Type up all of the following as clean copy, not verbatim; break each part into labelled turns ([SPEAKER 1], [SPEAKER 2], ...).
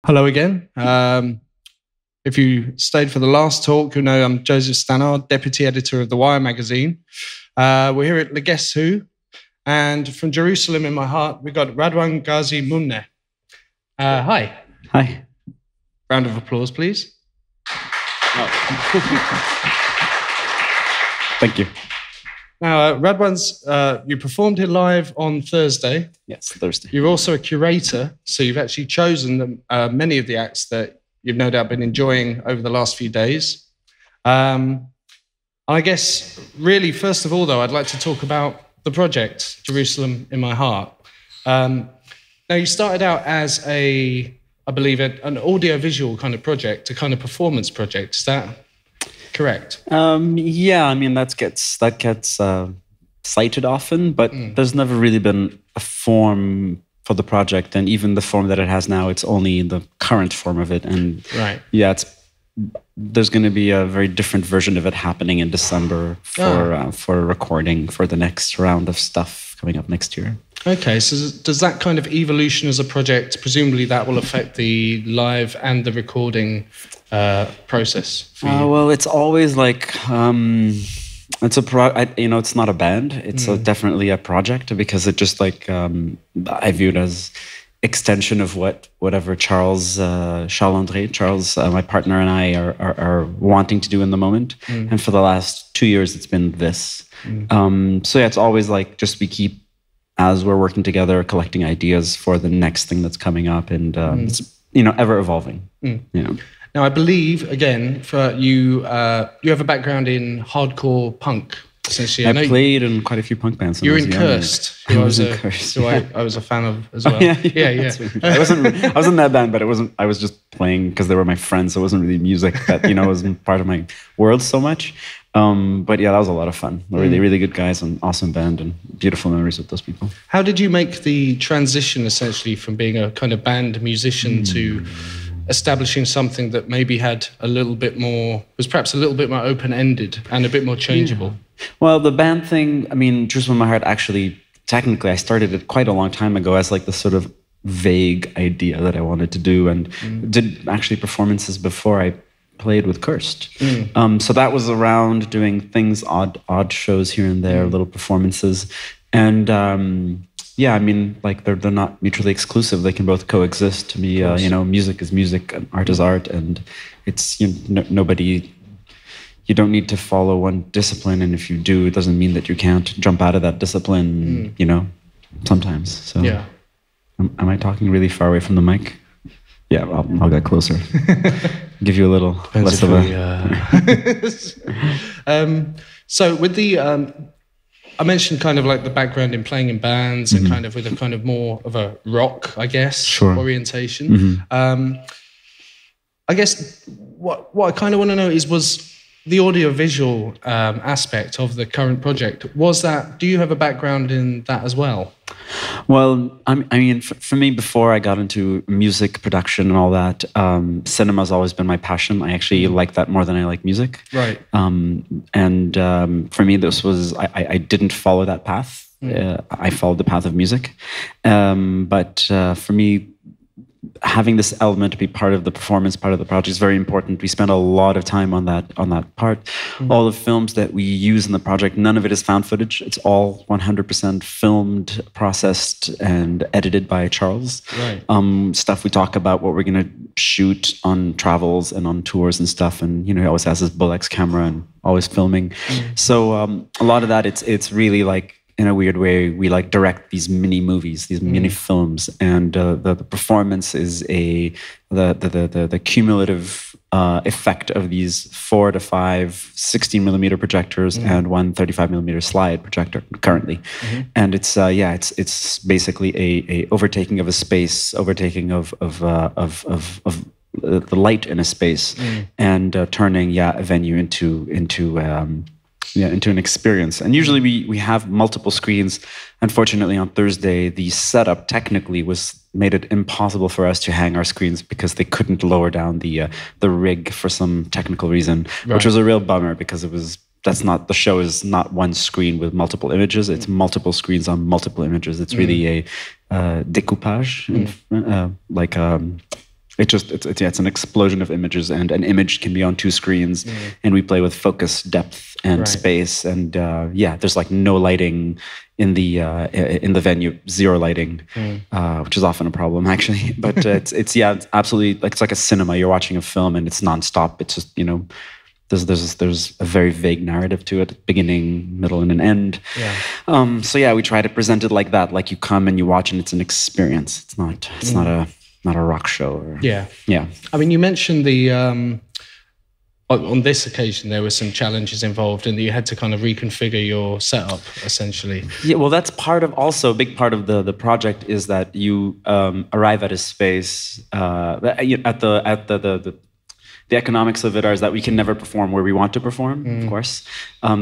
[SPEAKER 1] Hello again. If you stayed for the last talk, you'll know I'm Joseph Stannard, Deputy Editor of The Wire magazine. We're here at the Guess Who, and from Jerusalem in my heart, we've got Radwan Ghazi Munne. Hi.
[SPEAKER 2] Hi.
[SPEAKER 1] Round of applause, please.
[SPEAKER 2] Thank you.
[SPEAKER 1] Now, you performed here live on Thursday.
[SPEAKER 2] Yes, Thursday.
[SPEAKER 1] You're also a curator, so you've actually chosen many of the acts that you've no doubt been enjoying over the last few days. I guess, really, first of all, though, I'd like to talk about the project, Jerusalem in My Heart. Now, you started out as I believe, an audio-visual kind of project, a kind of performance project. Is that correct?
[SPEAKER 2] Yeah, I mean, that gets cited often, but there's never really been a form for the project, and even the form that it has now, it's only the current form of it. And
[SPEAKER 1] right.
[SPEAKER 2] Yeah, there's going to be a very different version of it happening in December for recording for the next round of stuff coming up next year.
[SPEAKER 1] Okay, so does that kind of evolution as a project, presumably that will affect the live and the recording process for you?
[SPEAKER 2] Well, it's always like, it's it's not a band. It's definitely a project, because it just I view it as extension of whatever Charles, my partner, and I are wanting to do in the moment. And for the last 2 years, it's been this. So yeah, it's always like just we keep, as we're working together, collecting ideas for the next thing that's coming up, and it's ever evolving.
[SPEAKER 1] Now, I believe, again, for you, you have a background in hardcore punk. Essentially,
[SPEAKER 2] I played in quite a few punk bands.
[SPEAKER 1] You're in Cursed.
[SPEAKER 2] I was in Cursed.
[SPEAKER 1] I was a fan of as well.
[SPEAKER 2] Oh, yeah. I was in that band, but I was just playing because they were my friends. So it wasn't really music that wasn't part of my world so much. But yeah, that was a lot of fun. Really, really good guys, and awesome band, and beautiful memories with those people.
[SPEAKER 1] How did you make the transition, essentially, from being a kind of band musician to establishing something that maybe was perhaps a little bit more open-ended and a bit more changeable?
[SPEAKER 2] Yeah. Well, the band thing, I mean, Jerusalem in My Heart, actually, technically, I started it quite a long time ago as like this sort of vague idea that I wanted to do, and did actually performances before I played with Cursed. So that was around doing things, odd shows here and there, little performances. And yeah, I mean, like they're not mutually exclusive. They can both coexist. To me, music is music and art is art, and it's nobody. You don't need to follow one discipline, and if you do, it doesn't mean that you can't jump out of that discipline. Sometimes. So,
[SPEAKER 1] yeah.
[SPEAKER 2] Am I talking really far away from the mic? Yeah, I'll get closer. Give you a little less of
[SPEAKER 1] a. So with the, I mentioned kind of like the background in playing in bands and kind of with a kind of more of a rock, I guess, orientation. I guess what I kind of want to know was the audio-visual aspect of the current project. Do you have a background in that as well?
[SPEAKER 2] Well, I mean, for me, before I got into music production and all that, cinema's always been my passion. I actually like that more than I like music.
[SPEAKER 1] Right.
[SPEAKER 2] For me, this was, I didn't follow that path. I followed the path of music. But for me, having this element be part of the performance, part of the project is very important. We spend a lot of time on that part. All the films that we use in the project, none of it is found footage. It's all 100% filmed, processed, and edited by Charles.
[SPEAKER 1] Right.
[SPEAKER 2] Stuff we talk about, what we're going to shoot on travels and on tours and stuff. And, he always has his Bolex camera and always filming. So a lot of that, it's really like, in a weird way, we like direct these mini movies, these mini films, and the performance is the cumulative effect of these 4 to 5 16mm projectors and one 35mm slide projector currently, and it's basically a overtaking of a space, overtaking of the light in a space, and turning a venue into an experience. And usually we have multiple screens. Unfortunately, on Thursday, the setup technically made it impossible for us to hang our screens because they couldn't lower down the rig for some technical reason, which was a real bummer, because the show is not one screen with multiple images. It's multiple screens on multiple images. It's really a découpage, it's an explosion of images, and an image can be on two screens, and we play with focus, depth, and space, and there's like no lighting in the venue, zero lighting, which is often a problem actually. But it's absolutely like it's like a cinema. You're watching a film, and it's nonstop. It's just there's a very vague narrative to it, beginning, middle, and an end. We try to present it like that, like you come and you watch, and it's an experience. It's not a rock show.
[SPEAKER 1] I mean, you mentioned the on this occasion there were some challenges involved, and that you had to kind of reconfigure your setup essentially.
[SPEAKER 2] Yeah, well, that's a big part of the project is that you arrive at a space the economics of it are that we can never perform where we want to perform, of course.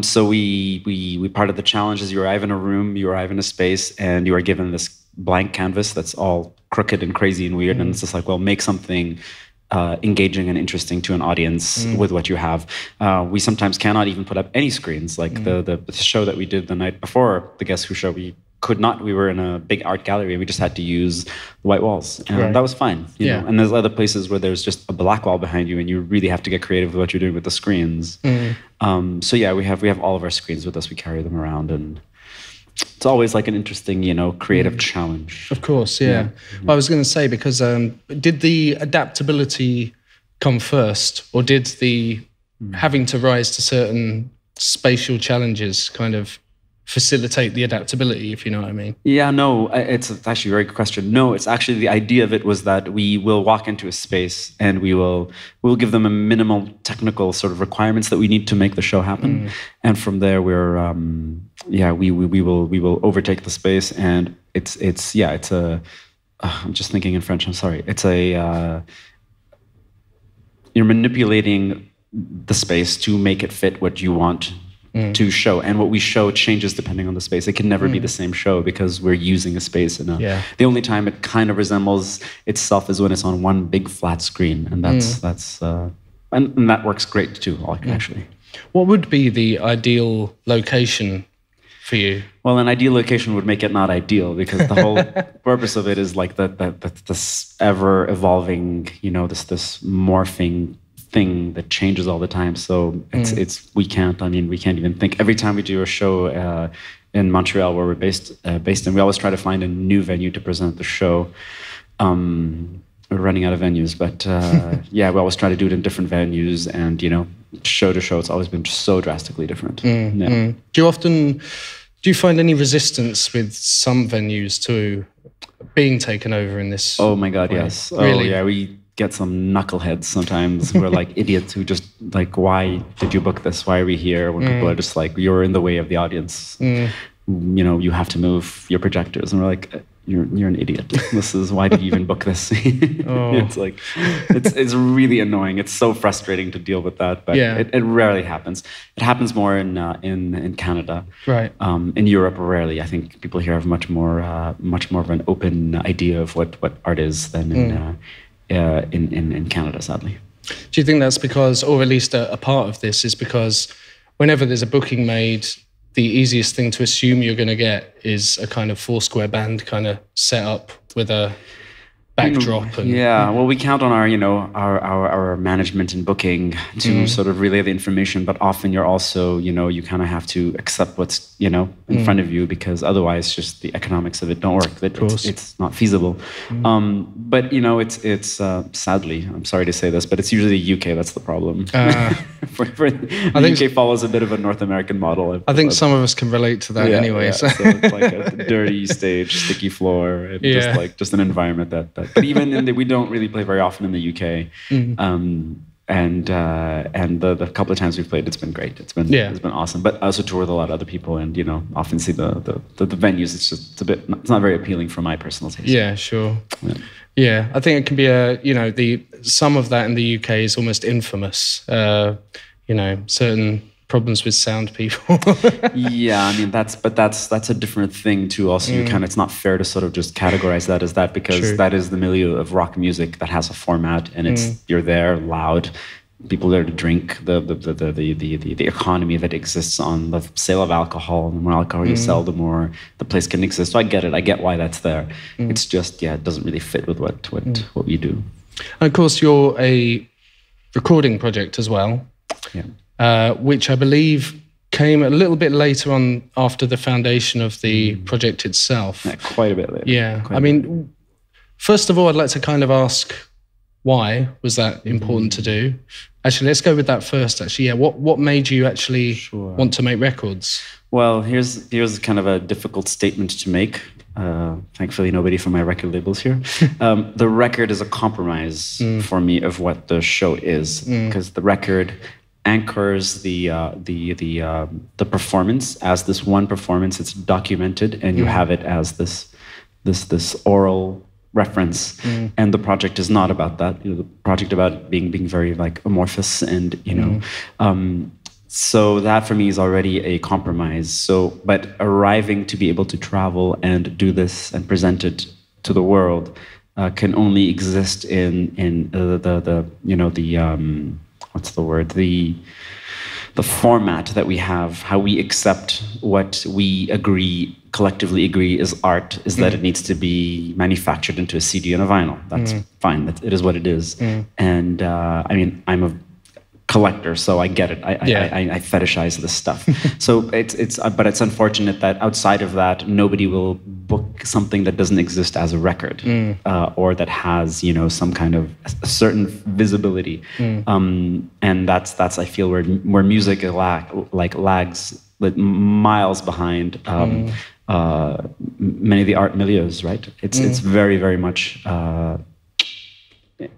[SPEAKER 2] So we part of the challenge is you arrive in a room, you arrive in a space, and you are given this blank canvas that's all crooked and crazy and weird, and it's just like, well, make something engaging and interesting to an audience with what you have. We sometimes cannot even put up any screens. Like the show that we did the night before, the Guess Who show, we could not. We were in a big art gallery, and we just had to use the white walls, and that was fine. You know? And there's other places where there's just a black wall behind you, and you really have to get creative with what you're doing with the screens. We have all of our screens with us. We carry them around, and it's always like an interesting, creative challenge.
[SPEAKER 1] Of course, yeah. Well, I was going to say, because did the adaptability come first, or did the having to rise to certain spatial challenges kind of facilitate the adaptability, if you know what I mean?
[SPEAKER 2] Yeah, no, it's actually a very good question. No, it's actually the idea of it was that we will walk into a space and we'll give them a minimal technical sort of requirements that we need to make the show happen, and from there we will overtake the space, and it's a I'm just thinking in French. I'm sorry. It's you're manipulating the space to make it fit what you want to show, and what we show changes depending on the space. It can never be the same show because we're using a space. The only time it kind of resembles itself is when it's on one big flat screen, and and that works great too, actually.
[SPEAKER 1] What would be the ideal location for you?
[SPEAKER 2] Well, an ideal location would make it not ideal, because the whole purpose of it is like this ever evolving, this morphing thing that changes all the time. So we can't even think. Every time we do a show in Montreal, where we're based in, we always try to find a new venue to present the show. We're running out of venues, but we always try to do it in different venues, and show to show, it's always been so drastically different.
[SPEAKER 1] Do you find any resistance with some venues to being taken over in this?
[SPEAKER 2] Oh my God,
[SPEAKER 1] way?
[SPEAKER 2] yes.
[SPEAKER 1] Really?
[SPEAKER 2] Oh yeah, we get some knuckleheads sometimes who are like idiots who just like, why did you book this? Why are we here? When people are just like, you're in the way of the audience. You have to move your projectors, and we're like, you're an idiot. This is, why did you even book this? It's like, it's really annoying. It's so frustrating to deal with that, but it rarely happens. It happens more in Canada.
[SPEAKER 1] Right.
[SPEAKER 2] In Europe, rarely. I think people here have much more of an open idea of what art is than in Canada, sadly.
[SPEAKER 1] Do you think that's because, or at least a part of this is because whenever there's a booking made, the easiest thing to assume you're going to get is a kind of Foursquare band kind of setup with a backdrop?
[SPEAKER 2] Well, we count on our management and booking to sort of relay the information, but often you're also, you kind of have to accept what's, in front of you, because otherwise just the economics of it don't work. It's not feasible. But, it's sadly, I'm sorry to say this, but it's usually the UK that's the problem. The UK follows a bit of a North American model.
[SPEAKER 1] I think some of us can relate to that anyway.
[SPEAKER 2] So it's like a dirty stage, sticky floor, and just an environment that but even we don't really play very often in the UK. And the couple of times we've played, it's been great. It's been awesome. But I also tour with a lot of other people, and often see the venues. It's not very appealing for my personal taste.
[SPEAKER 1] Yeah, sure. Yeah, I think it can be some of that in the UK is almost infamous. Certain problems with sound people.
[SPEAKER 2] Yeah, I mean that's a different thing too. Also, it's not fair to sort of just categorize that as that, because that is the milieu of rock music that has a format, and you're there loud, people there to drink. The economy that exists on the sale of alcohol, and the more alcohol you sell, the more the place can exist. So I get it. I get why that's there. It's just it doesn't really fit with what we do.
[SPEAKER 1] And of course, you're a recording project as well, which I believe came a little bit later on after the foundation of the project itself.
[SPEAKER 2] Yeah, quite a bit later.
[SPEAKER 1] Yeah. I mean, first of all, I'd like to kind of ask, why was that important to do? Actually, let's go with that first, actually. Yeah, what made you actually want to make records?
[SPEAKER 2] Well, here's kind of a difficult statement to make. Thankfully, nobody from my record label's here. The record is a compromise for me of what the show is, because the record anchors the performance as this one performance. It's documented, and you have it as this oral reference. And the project is not about that. The project about being very like amorphous, and so that for me is already a compromise. So, but arriving to be able to travel and do this and present it to the world can only exist in the format that we have, how we accept what we collectively agree is art, is that it needs to be manufactured into a CD and a vinyl. That's fine. It is what it is. And I mean, I'm a collector, so I get it. I fetishize this stuff. So but it's unfortunate that outside of that, nobody will book something that doesn't exist as a record, or that has some kind of a certain visibility. And that's I feel where music lags miles behind many of the art milieus. Right? It's very, very much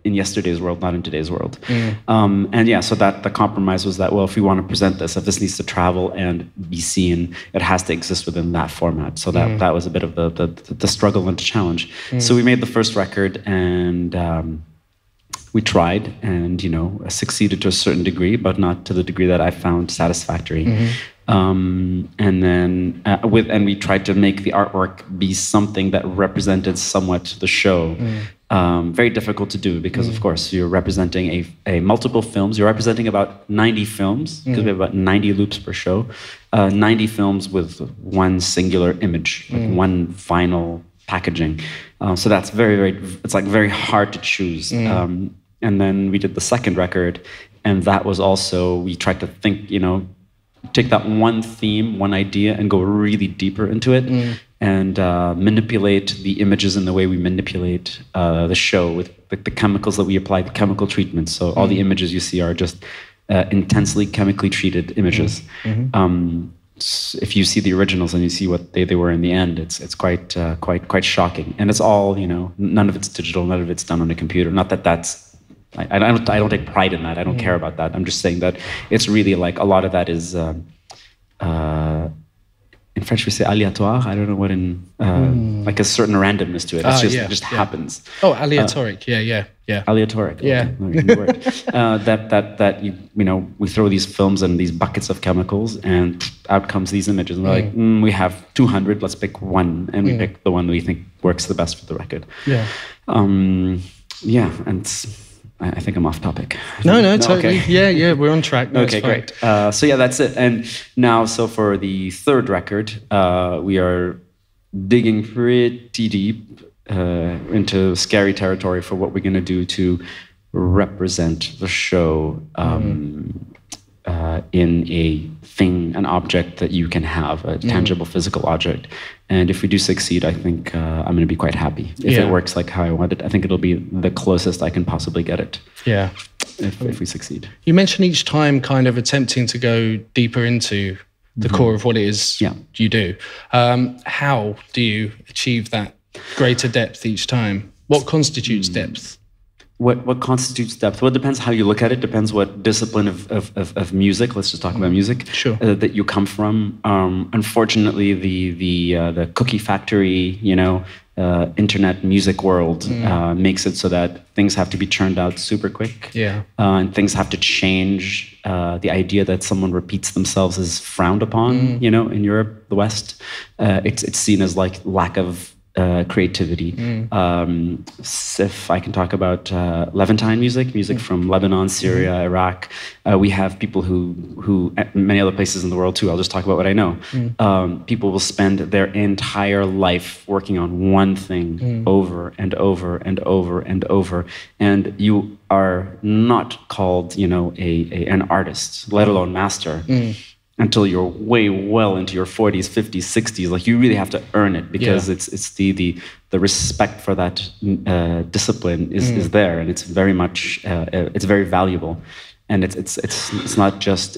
[SPEAKER 2] in yesterday's world, not in today's world. So that the compromise was that, well, if we want to present this, if this needs to travel and be seen, it has to exist within that format. So that was a bit of the struggle and the challenge. So we made the first record, and we tried, and succeeded to a certain degree, but not to the degree that I found satisfactory. And then we tried to make the artwork be something that represented somewhat the show. Very difficult to do, because of course you're representing a multiple films. You're representing about 90 films, because we have about 90 loops per show. 90 films with one singular image, like one final packaging. So that's it's like very hard to choose. And then we did the second record, and that was also, we tried to think, take that one theme, one idea, and go really deeper into it, and manipulate the images in the way we manipulate the show with the chemicals that we apply, the chemical treatments. So all the images you see are just intensely chemically treated images. If you see the originals and you see what they were in the end, it's quite shocking. And it's all, none of it's digital, none of it's done on a computer. Not that that's, I don't take pride in that. I don't care about that. I'm just saying that it's really like a lot of that is, in French we say aléatoire. I don't know what like a certain randomness to it. It's just happens.
[SPEAKER 1] Oh, aleatoric. Yeah.
[SPEAKER 2] Aleatoric.
[SPEAKER 1] Yeah.
[SPEAKER 2] Okay. That we throw these films in these buckets of chemicals, and out comes these images. And we're like, we have 200. Let's pick one, and we pick the one we think works the best for the record.
[SPEAKER 1] Yeah.
[SPEAKER 2] And I think I'm off topic.
[SPEAKER 1] No, totally. Okay. Yeah, we're on track. No,
[SPEAKER 2] okay, great. So that's it. And now, so for the third record, we are digging pretty deep into scary territory for what we're going to do to represent the show in a thing, an object that you can have, a tangible physical object. And if we do succeed, I think I'm going to be quite happy. If it works like how I want it, I think it'll be the closest I can possibly get it.
[SPEAKER 1] Yeah.
[SPEAKER 2] If we succeed.
[SPEAKER 1] You mentioned each time kind of attempting to go deeper into the core of what it is you do. How do you achieve that greater depth each time? What constitutes depth?
[SPEAKER 2] What constitutes depth? Well, it depends how you look at it. Depends what discipline of music. Let's just talk about music.
[SPEAKER 1] Sure.
[SPEAKER 2] That you come from. Unfortunately, the cookie factory, internet music world makes it so that things have to be churned out super quick.
[SPEAKER 1] Yeah.
[SPEAKER 2] And things have to change. The idea that someone repeats themselves is frowned upon. In Europe, the West, it's seen as like lack of creativity. If I can talk about Levantine music from Lebanon, Syria, Iraq. We have people who many other places in the world too. I'll just talk about what I know. People will spend their entire life working on one thing over and over and over and over, and you are not called, an artist, let alone master. Until you're way well into your 40s, 50s, 60s. Like, you really have to earn it, because it's the respect for that discipline is there, and it's very much it's very valuable, and it's not just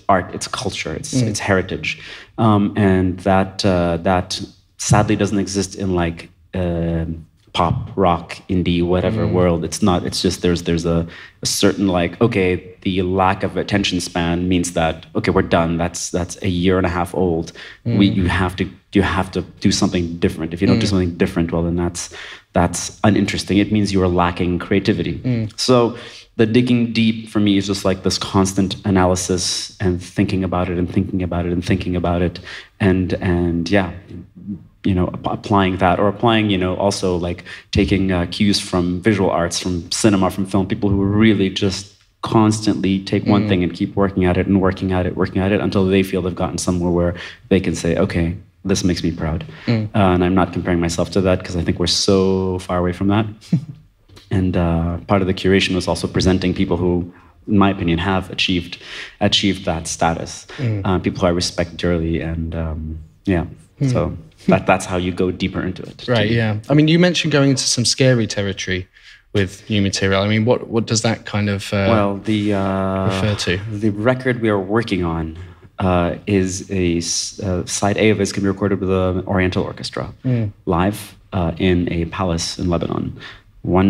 [SPEAKER 2] art, it's culture, it's heritage, and that sadly doesn't exist in like pop, rock, indie, whatever world. It's not. It's just there's a certain like, okay, the lack of attention span means that, okay, we're done. That's a year and a half old. You have to do something different. If you don't do something different, well, then that's uninteresting. It means you are lacking creativity. So the digging deep for me is just like this constant analysis and thinking about it and thinking about it and thinking about it, and yeah. Applying that, or applying, also like taking cues from visual arts, from cinema, from film, people who really just constantly take one thing and keep working at it and working at it until they feel they've gotten somewhere where they can say, okay, this makes me proud. And I'm not comparing myself to that, because I think we're so far away from that. And part of the curation was also presenting people who, in my opinion, have achieved that status. People who I respect dearly, and so that's how you go deeper into it.
[SPEAKER 1] Right, yeah. I mean, you mentioned going into some scary territory with new material. I mean, what does that kind of refer to?
[SPEAKER 2] The record we are working on is a side A of it can be recorded with the Oriental Orchestra live in a palace in Lebanon. 4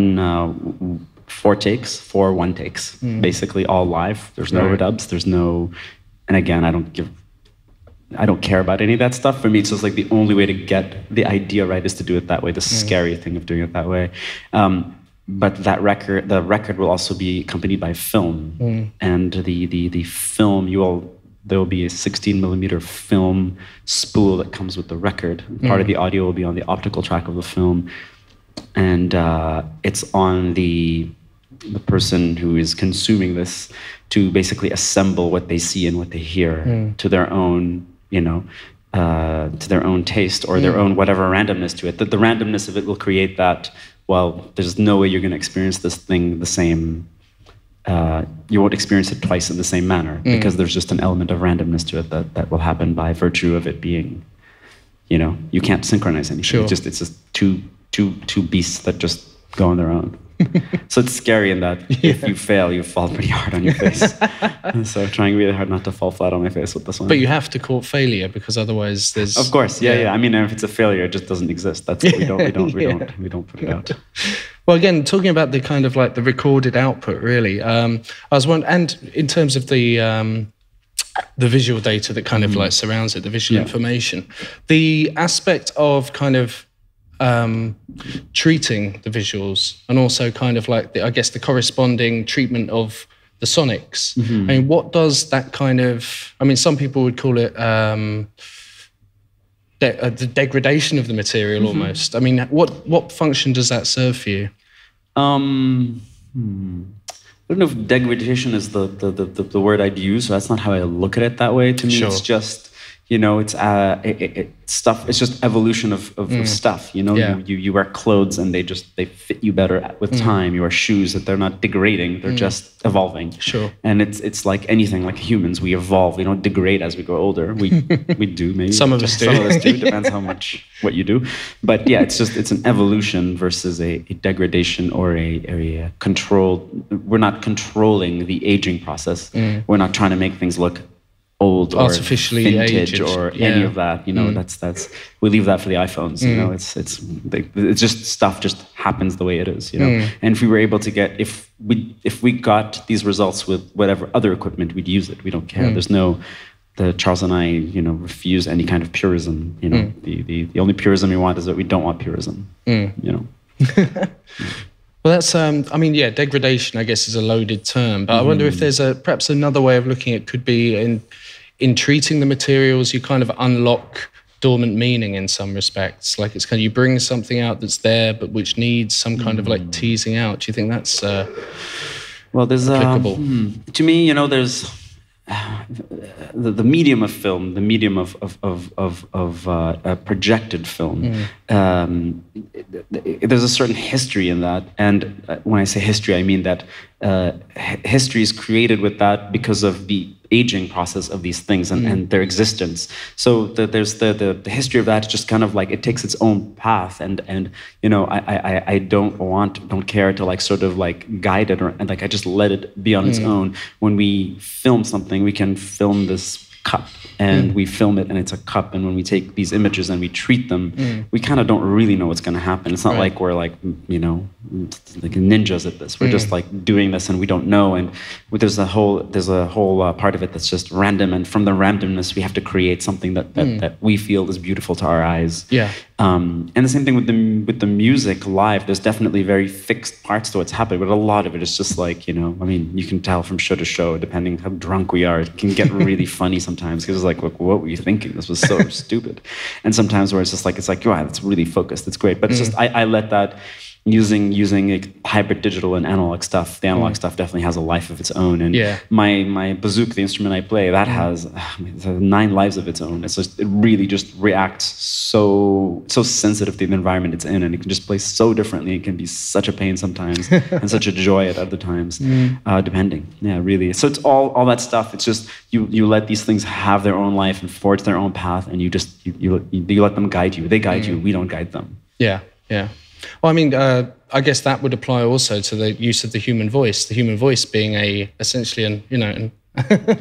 [SPEAKER 2] one takes, basically all live. There's no overdubs. There's no, and again, I don't care about any of that stuff. For me, it's just like the only way to get the idea right is to do it that way. The scary thing of doing it that way. But the record will also be accompanied by film, and the film there will be a 16 millimeter film spool that comes with the record. Part of the audio will be on the optical track of the film, and it's on the person who is consuming this to basically assemble what they see and what they hear to their own, to their own taste, or their own whatever randomness to it. The randomness of it will create that, well, there's no way you're going to experience this thing the same. You won't experience it twice in the same manner, because there's just an element of randomness to it that will happen by virtue of it being, you can't synchronize anything. Sure. It's just two beasts that just go on their own. So it's scary in that if you fail, you fall pretty hard on your face. So trying really hard not to fall flat on my face with this one.
[SPEAKER 1] But you have to court failure, because otherwise there's...
[SPEAKER 2] Of course, yeah. I mean, if it's a failure, it just doesn't exist. That's we don't put it out.
[SPEAKER 1] Well, again, talking about the kind of like the recorded output, really. I was wondering, and in terms of the visual data that kind of like surrounds it, the visual information, the aspect of kind of treating the visuals, and also kind of like the corresponding treatment of the sonics. I mean, what does that kind of, I mean, some people would call it the degradation of the material almost. I mean, what function does that serve for you?
[SPEAKER 2] I don't know if degradation is the word I'd use. So that's not how I look at it that way. To me, it's just, it's stuff. It's just evolution of stuff. You wear clothes and they fit you better with time. You wear shoes that they're not degrading. They're just evolving.
[SPEAKER 1] Sure.
[SPEAKER 2] And it's like anything. Like humans, we evolve. We don't degrade as we grow older. We do maybe.
[SPEAKER 1] Some of us do.
[SPEAKER 2] Some of us do. Depends how much what you do. But yeah, it's an evolution versus a degradation or a control. We're not controlling the aging process. We're not trying to make things look old or
[SPEAKER 1] artificially
[SPEAKER 2] vintage
[SPEAKER 1] aged,
[SPEAKER 2] or any of that. That's we leave that for the iPhones. It's just stuff just happens the way it is. And if we were able to get, if we got these results with whatever other equipment, we'd use it. We don't care. There's no. Charles and I, refuse any kind of purism. The only purism we want is that we don't want purism.
[SPEAKER 1] Well, that's, degradation, I guess, is a loaded term. But I wonder if there's perhaps another way of looking at it could be in treating the materials, you kind of unlock dormant meaning in some respects. Like it's kind of, you bring something out that's there, but which needs some kind of like teasing out. Do you think that's
[SPEAKER 2] well, there's
[SPEAKER 1] applicable?
[SPEAKER 2] To me, there's the medium of film, the medium of projected film. There's a certain history in that, and when I say history, I mean that history is created with that because of the aging process of these things and their existence. So there's the history of that. Just kind of like it takes its own path, and I don't care to like sort of like guide it, and like I just let it be on its own. When we film something, we can film this cup and we film it and it's a cup, and when we take these images and we treat them, we kind of don't really know what's going to happen. It's not like we're like like ninjas at this. We're just like doing this and we don't know, and there's a whole part of it that's just random, and from the randomness we have to create something that we feel is beautiful to our eyes. And the same thing with the music live. There's definitely very fixed parts to what's happening, but a lot of it is just like, I mean, you can tell from show to show, depending how drunk we are, it can get really funny sometimes, because it's like, what were you thinking? This was so stupid. And sometimes where it's like, wow, that's really focused, it's great. But it's just, I let that, using hybrid digital and analog stuff. The analog stuff definitely has a life of its own. And my bouzouki, the instrument I play, that has 9 lives of its own. It's just, it really just reacts so sensitive to the environment it's in, and it can just play so differently. It can be such a pain sometimes and such a joy at other times, depending. Yeah, really. So it's all that stuff. It's just you let these things have their own life and forge their own path, and you let them guide you. They guide you. We don't guide them.
[SPEAKER 1] Yeah. Well, I mean, I guess that would apply also to the use of the human voice. The human voice being essentially an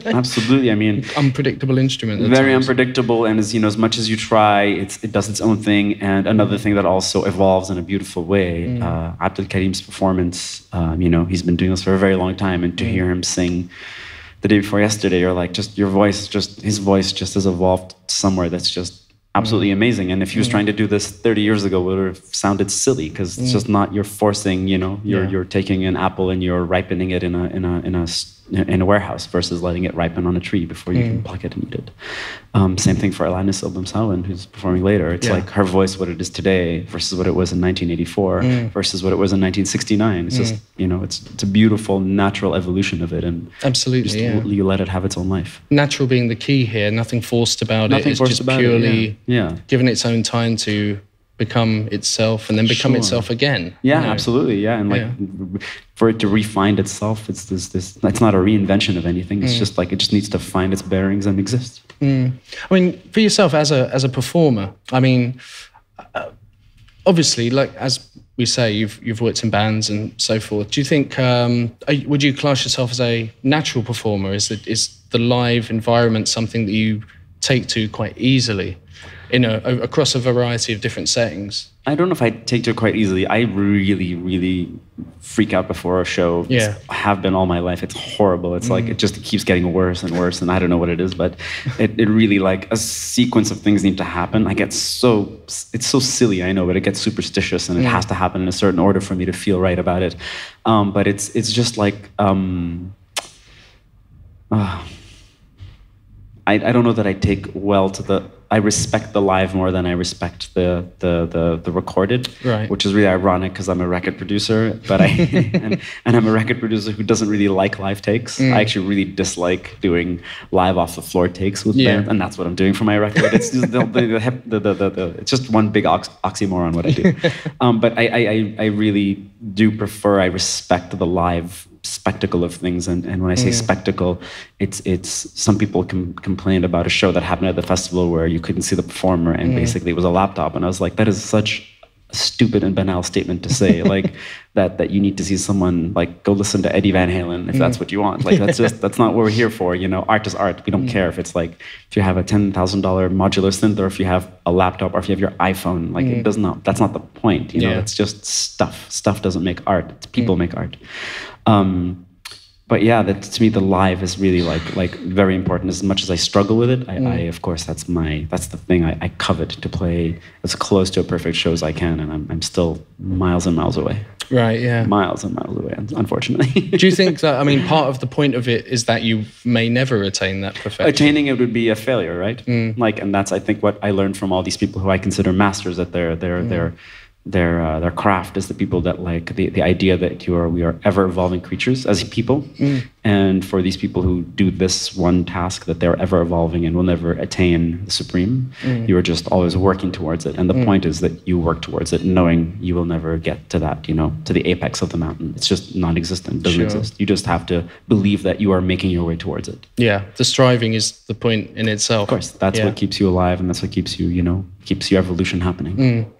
[SPEAKER 2] absolutely. I mean,
[SPEAKER 1] unpredictable instrument.
[SPEAKER 2] Very unpredictable, and as much as you try, it does its own thing. And another thing that also evolves in a beautiful way. Abdul Karim's performance. He's been doing this for a very long time, and to hear him sing the day before yesterday, you're like, just his voice just has evolved somewhere that's just absolutely amazing. And if he was trying to do this 30 years ago, it would have sounded silly, because it's just not, you're forcing, you're taking an apple and you're ripening it in a warehouse versus letting it ripen on a tree before you can pluck it and eat it. Same thing for Alanis Obamsawin, who's performing later. It's like her voice, what it is today versus what it was in 1984 versus what it was in 1969. It's just, it's a beautiful natural evolution of it, and
[SPEAKER 1] absolutely,
[SPEAKER 2] you let it have its own life.
[SPEAKER 1] Natural being the key here, nothing forced about it. It's just purely given its own time to become itself and then become itself again.
[SPEAKER 2] Absolutely. And for it to refine itself, it's it's not a reinvention of anything. It's just like, it just needs to find its bearings and exist.
[SPEAKER 1] I mean, for yourself as a performer, I mean, obviously, like as we say, you've worked in bands and so forth. Do you think would you class yourself as a natural performer? Is the live environment something that you take to quite easily across a variety of different settings?
[SPEAKER 2] I don't know if I take to it quite easily. I really, really freak out before a show. I have been all my life. It's horrible. It's like, it keeps getting worse and worse, and I don't know what it is, but it really, like, a sequence of things need to happen. It's so silly, I know, but it gets superstitious, and it has to happen in a certain order for me to feel right about it. But it's just like, I don't know that I take well to I respect the live more than I respect the recorded, which is really ironic, because I'm a record producer, but and I'm a record producer who doesn't really like live takes. I actually really dislike doing live off the floor takes with bands, and that's what I'm doing for my record. It's just it's just one big oxymoron what I do. But I really do prefer. I respect the live spectacle of things, and when I say spectacle, it's some people complained about a show that happened at the festival where you couldn't see the performer, and basically it was a laptop, and I was like, that is such a stupid and banal statement to say, like that you need to see someone, like, go listen to Eddie Van Halen if that's what you want. Like, that's not what we're here for. Art is art. We don't care if it's like, if you have a $10,000 modular synth, or if you have a laptop, or if you have your iPhone. Like, that's not the point. It's just stuff. Stuff doesn't make art. It's people make art. But yeah, to me, the live is really like very important. As much as I struggle with it, I of course that's the thing I covet, to play as close to a perfect show as I can, and I'm still miles and miles away.
[SPEAKER 1] Right, yeah.
[SPEAKER 2] Miles and miles away, unfortunately.
[SPEAKER 1] Do you think that, I mean, part of the point of it is that you may never attain that perfection?
[SPEAKER 2] Attaining it would be a failure, right? And that's, I think, what I learned from all these people who I consider masters at their craft, is the people that like the idea that we are ever evolving creatures as people, and for these people who do this one task, that they're ever evolving and will never attain the supreme, you are just always working towards it. And the point is that you work towards it, knowing you will never get to that, to the apex of the mountain. It's just non-existent, doesn't exist. You just have to believe that you are making your way towards it.
[SPEAKER 1] Yeah, the striving is the point in itself.
[SPEAKER 2] Of course, that's what keeps you alive, and that's what keeps you, keeps your evolution happening.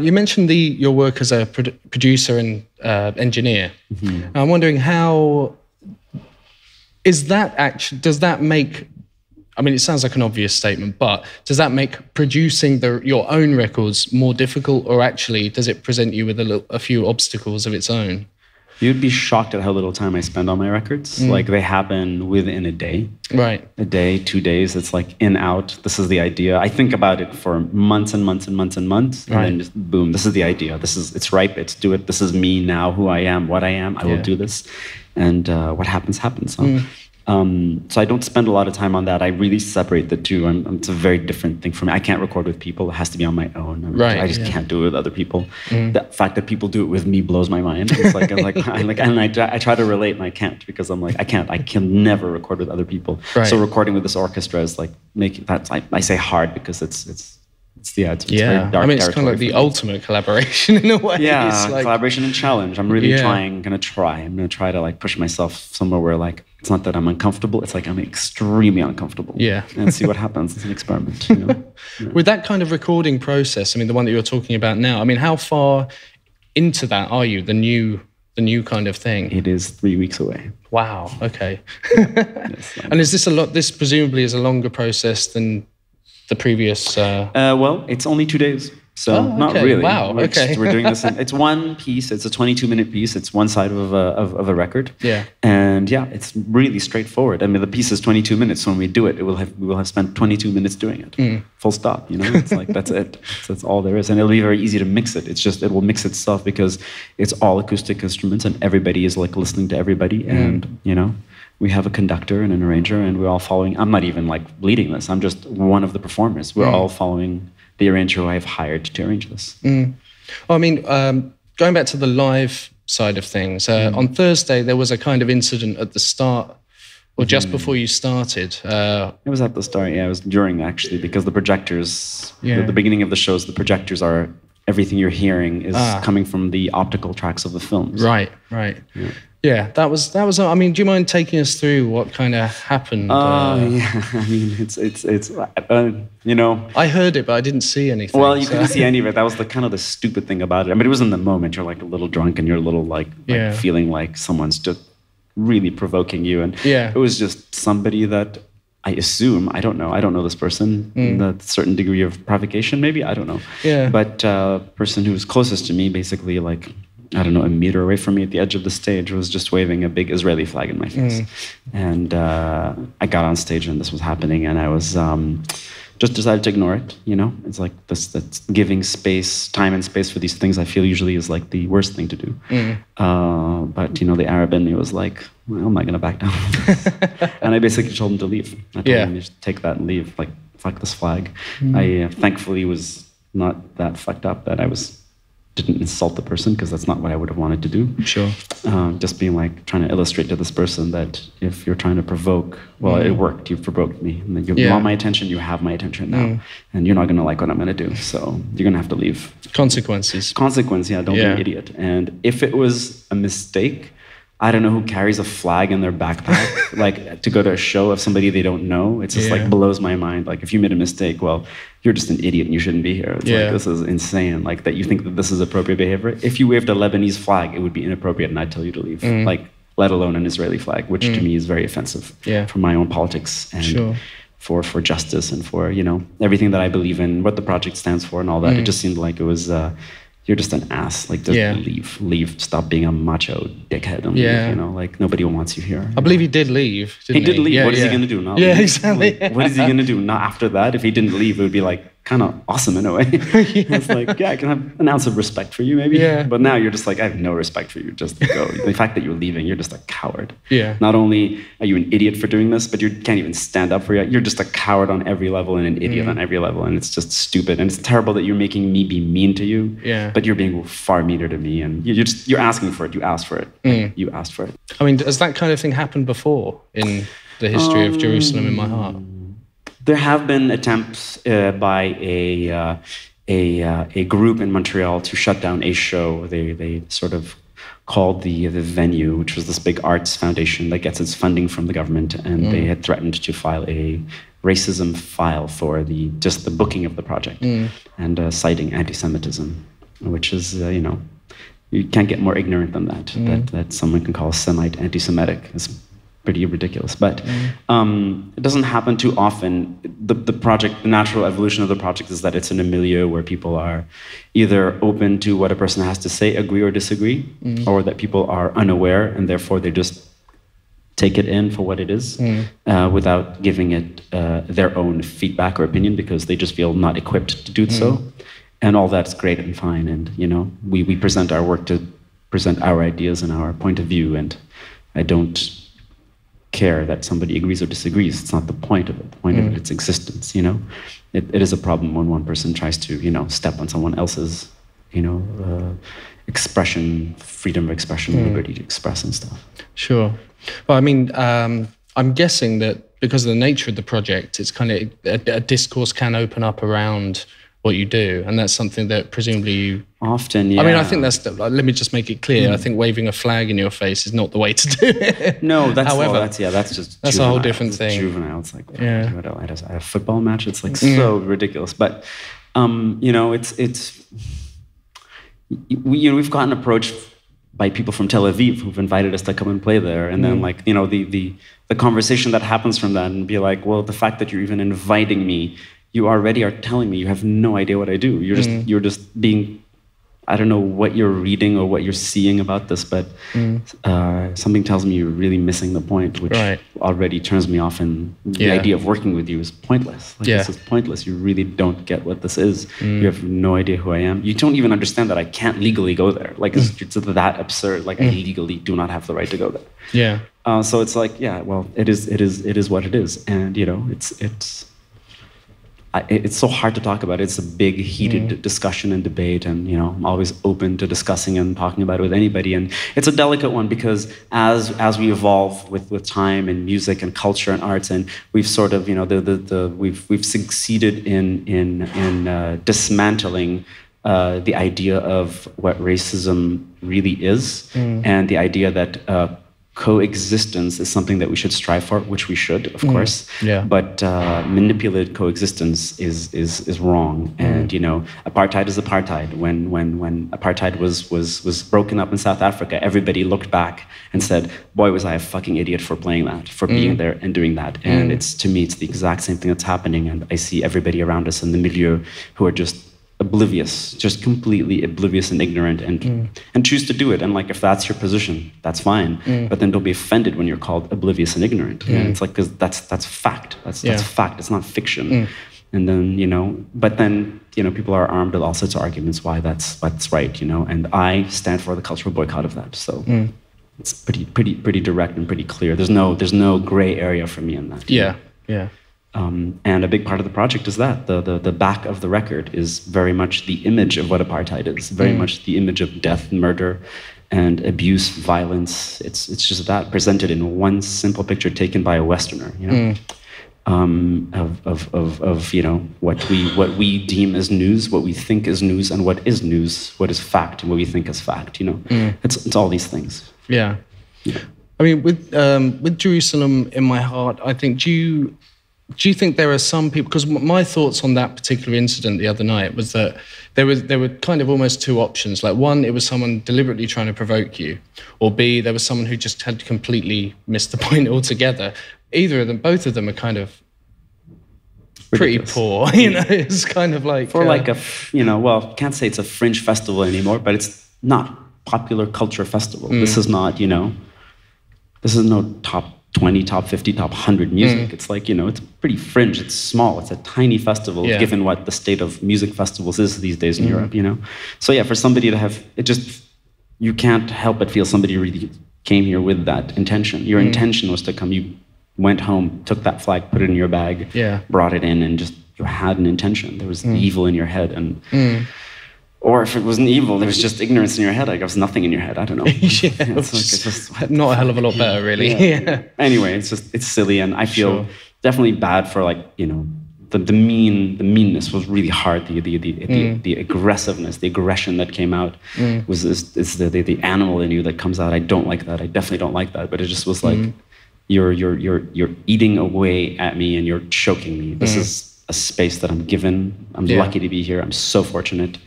[SPEAKER 1] You mentioned your work as a producer and engineer. I'm wondering, how is that actually? Does that make? I mean, it sounds like an obvious statement, but does that make producing your own records more difficult, or actually does it present you with a few obstacles of its own?
[SPEAKER 2] You'd be shocked at how little time I spend on my records. Like, they happen within a day.
[SPEAKER 1] Right.
[SPEAKER 2] A day, 2 days. It's like in, out. This is the idea. I think about it for months and months and months and months. And then just boom, this is the idea. It's ripe. It's do it. This is me now, who I am, what I am. I will do this. And what happens, happens. So I don't spend a lot of time on that. I really separate the two. It's a very different thing for me. I can't record with people. It has to be on my own. I just can't do it with other people. The fact that people do it with me blows my mind. It's like, I try to relate, and I can't, because I'm like, I can never record with other people. Right. So recording with this orchestra is like I say hard because it's very dark.
[SPEAKER 1] I mean, it's kind of like the ultimate collaboration in a way.
[SPEAKER 2] Yeah, it's like, collaboration and challenge. I'm really I'm going to try to like push myself somewhere where like, it's not that I'm uncomfortable, it's like I'm extremely uncomfortable. Yeah. And see what happens. It's an experiment.
[SPEAKER 1] With that kind of recording process, I mean, the one that you're talking about now, I mean, how far into that are you, the new kind of thing?
[SPEAKER 2] It is 3 weeks away.
[SPEAKER 1] Wow, okay. And is this presumably is a longer process than the previous?
[SPEAKER 2] Well, it's only 2 days. So not really.
[SPEAKER 1] Wow.
[SPEAKER 2] We're doing this. It's one piece. It's a 22-minute piece. It's one side of a record.
[SPEAKER 1] Yeah. And
[SPEAKER 2] it's really straightforward. I mean, the piece is 22 minutes. So when we do it, we will have spent 22 minutes doing it. Full stop. It's like that's it. That's all there is. And it'll be very easy to mix it. It's just it will mix itself because it's all acoustic instruments and everybody is like listening to everybody. And we have a conductor and an arranger, and we're all following. I'm not even like leading this. I'm just one of the performers. We're all following the arranger who I've hired to arrange this.
[SPEAKER 1] Well, I mean, going back to the live side of things, on Thursday there was a kind of incident at the start, or just before you started.
[SPEAKER 2] It was at the start, yeah. It was during, actually, because the projectors, at the beginning of the shows, the projectors are, everything you're hearing is coming from the optical tracks of the films.
[SPEAKER 1] Right. Yeah, that was. I mean, do you mind taking us through what kind of happened?
[SPEAKER 2] Yeah, I mean, it's
[SPEAKER 1] I heard it, but I didn't see anything.
[SPEAKER 2] Well, you couldn't see any of it. That was the kind of the stupid thing about it. I mean, it was in the moment. You're like a little drunk, and you're a little like feeling like someone's just really provoking you, and it was just somebody that I assume, I don't know this person, a certain degree of provocation, maybe, I don't know.
[SPEAKER 1] Yeah.
[SPEAKER 2] But person who was closest to me, basically like, I don't know, a meter away from me at the edge of the stage, was just waving a big Israeli flag in my face. And I got on stage and this was happening, and I was just decided to ignore it, It's like this, that's giving space, time and space for these things, I feel usually is like the worst thing to do. But, the Arab in me was like, well, I'm not going to back down. And I basically told him to leave. I told him to just take that and leave, like, fuck this flag. I thankfully was not that fucked up that I didn't insult the person, because that's not what I would have wanted to do.
[SPEAKER 1] Sure.
[SPEAKER 2] Just being like, trying to illustrate to this person that if you're trying to provoke, well, it worked, you've provoked me. And then you want my attention, you have my attention now. And you're not going to like what I'm going to do. So you're going to have to leave.
[SPEAKER 1] Consequences.
[SPEAKER 2] Don't be an idiot. And if it was a mistake, I don't know who carries a flag in their backpack, like to go to a show of somebody they don't know. It's just like blows my mind. Like if you made a mistake, well, you're just an idiot and you shouldn't be here. It's like, this is insane. Like that you think that this is appropriate behavior. If you waved a Lebanese flag, it would be inappropriate and I'd tell you to leave. Like, let alone an Israeli flag, which to me is very offensive for my own politics and for justice and for, everything that I believe in, what the project stands for and all that. It just seemed like it was you're just an ass. Like, just leave. Stop being a macho dickhead. And leave, you know, like nobody wants you here.
[SPEAKER 1] I believe he did leave.
[SPEAKER 2] He did leave. What is he going to do now?
[SPEAKER 1] Yeah, exactly.
[SPEAKER 2] Like, what is he going to do? Not after that. If he didn't leave, it would be like kind of awesome in a way. It's like, I can have an ounce of respect for you, maybe.
[SPEAKER 1] Yeah.
[SPEAKER 2] But now you're just like, I have no respect for you. Just go. The fact that you're leaving, you're just a coward.
[SPEAKER 1] Yeah.
[SPEAKER 2] Not only are you an idiot for doing this, but you can't even stand up for it. You're just a coward on every level and an idiot on every level, and it's just stupid. And it's terrible that you're making me be mean to you.
[SPEAKER 1] Yeah.
[SPEAKER 2] But you're being far meaner to me, and you're asking for it. You asked for it. You asked for it.
[SPEAKER 1] I mean, has that kind of thing happened before in the history of Jerusalem in My Heart?
[SPEAKER 2] There have been attempts by a group in Montreal to shut down a show. They sort of called the venue, which was this big arts foundation that gets its funding from the government, and they had threatened to file a racism file for just the booking of the project, and citing anti-Semitism, which is you can't get more ignorant than that. That someone can call a Semite anti-Semitic. It's pretty ridiculous, but it doesn't happen too often. The project, the natural evolution of the project is that it's in a milieu where people are either open to what a person has to say, agree or disagree, or that people are unaware and therefore they just take it in for what it is without giving it their own feedback or opinion because they just feel not equipped to do so. And all that's great and fine. And, we present our work to present our ideas and our point of view. And I don't care that somebody agrees or disagrees. It's not the point of it. The point of it, its existence, It is a problem when one person tries to, step on someone else's, expression, freedom of expression, liberty to express and stuff.
[SPEAKER 1] Sure. Well, I mean, I'm guessing that because of the nature of the project, it's kind of a discourse can open up around what you do, and that's something that presumably you
[SPEAKER 2] often. Yeah.
[SPEAKER 1] I mean, I think let me just make it clear. I think waving a flag in your face is not the way to do it.
[SPEAKER 2] No, that's
[SPEAKER 1] a whole different thing.
[SPEAKER 2] Juvenile. It's like at a football match. It's like so ridiculous. But we've gotten approached by people from Tel Aviv who've invited us to come and play there, and then the conversation that happens from that, and be like, well, the fact that you're even inviting me. You already are telling me you have no idea what I do. You're just being, I don't know what you're reading or what you're seeing about this, but something tells me you're really missing the point, which already turns me off. And the idea of working with you is pointless. This is pointless. You really don't get what this is. You have no idea who I am. You don't even understand that I can't legally go there. It's that absurd. I legally do not have the right to go there.
[SPEAKER 1] Yeah.
[SPEAKER 2] So it's like, well, it is what it is, and it's so hard to talk about. It's a big, heated discussion and debate, and I'm always open to discussing and talking about it with anybody. And it's a delicate one because as we evolve with time and music and culture and arts, and we've sort of we've succeeded in dismantling the idea of what racism really is, and the idea that coexistence is something that we should strive for, which we should, of course.
[SPEAKER 1] Yeah.
[SPEAKER 2] But manipulated coexistence is wrong. And apartheid is apartheid. When apartheid was broken up in South Africa, everybody looked back and said, "Boy, was I a fucking idiot for playing that, for being there and doing that." And to me, it's the exact same thing that's happening. And I see everybody around us in the milieu who are just oblivious, just completely oblivious and ignorant, and choose to do it. And if that's your position, that's fine. But then don't be offended when you're called oblivious and ignorant. And it's because that's fact. That's fact. It's not fiction. And then but then people are armed with all sorts of arguments why that's right. And I stand for the cultural boycott of that. So it's pretty direct and pretty clear. There's no gray area for me in that.
[SPEAKER 1] Yeah. Yeah.
[SPEAKER 2] And a big part of the project is that the back of the record is very much the image of what apartheid is, very much the image of death, murder, and abuse, violence. It's just that presented in one simple picture taken by a Westerner, of what we deem as news, what we think is news, and what is news, what is fact, and what we think is fact. It's all these things.
[SPEAKER 1] Yeah. I mean, with Jerusalem in My Heart, I think do you think there are some people, because my thoughts on that particular incident the other night was that there were kind of almost two options. One, it was someone deliberately trying to provoke you, or B, there was someone who just had completely missed the point altogether. Either of them, both of them are kind of pretty poor. It's kind of like
[SPEAKER 2] for like a well, can't say it's a fringe festival anymore, but it's not popular culture festival. This is not this is no top 20, top 50, top 100 music. It's like, it's pretty fringe. It's small. It's a tiny festival, given what the state of music festivals is these days in Europe, So yeah, for somebody to have, you can't help but feel somebody really came here with that intention. Your intention was to come. You went home, took that flag, put it in your bag, brought it in, and just, you had an intention. There was evil in your head. And or if it wasn't evil, there was just ignorance in your head. Like, there was nothing in your head. I don't know.
[SPEAKER 1] It's just not a hell of a lot better, really.
[SPEAKER 2] Anyway, it's silly, and I feel definitely bad for, like, the meanness was really hard. The aggressiveness, the aggression that came out is the animal in you that comes out. I don't like that. I definitely don't like that. But it just was like, you're eating away at me, and you're choking me. This is a space that I'm given. I'm lucky to be here. I'm so fortunate.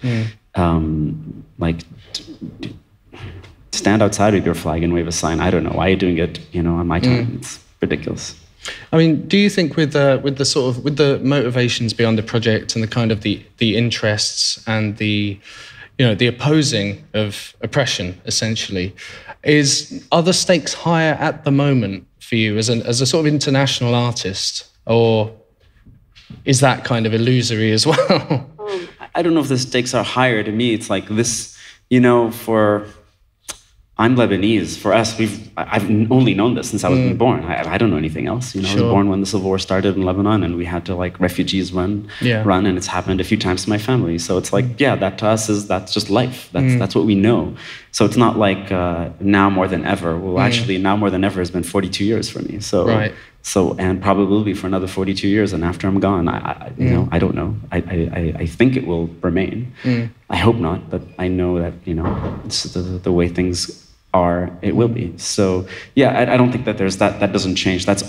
[SPEAKER 2] Stand outside with your flag and wave a sign. I don't know why you're doing it. On my time, it's ridiculous.
[SPEAKER 1] I mean, do you think with the motivations behind the project and the kind of the interests and the opposing of oppression, essentially, are the stakes higher at the moment for you as a sort of international artist, or is that kind of illusory as well?
[SPEAKER 2] I don't know if the stakes are higher. To me, it's like this, I'm Lebanese. For us, I've only known this since I was born. I don't know anything else. I was born when the Civil War started in Lebanon, and we had to, like, refugees run, and it's happened a few times to my family. So it's like, that to us that's just life. That's what we know. So it's not like now more than ever. Well, actually, now more than ever has been 42 years for me. So
[SPEAKER 1] right.
[SPEAKER 2] So, and probably will be for another 42 years. And after I'm gone, I don't know. I think it will remain. I hope not, but I know that, it's the way things are, it will be. So yeah, I don't think that there's that doesn't change. That's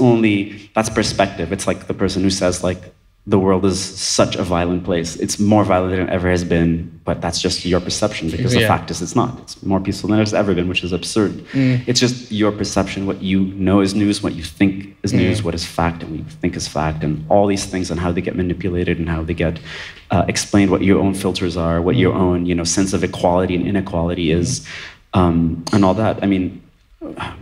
[SPEAKER 2] perspective. It's like the person who says, like, the world is such a violent place. It's more violent than it ever has been, but that's just your perception, because the fact is it's not. It's more peaceful than it's ever been, which is absurd. It's just your perception, what you know is news, what you think is news, what is fact, and what you think is fact, and all these things, and how they get manipulated and how they get explained, what your own filters are, what your own, sense of equality and inequality is, and all that. I mean,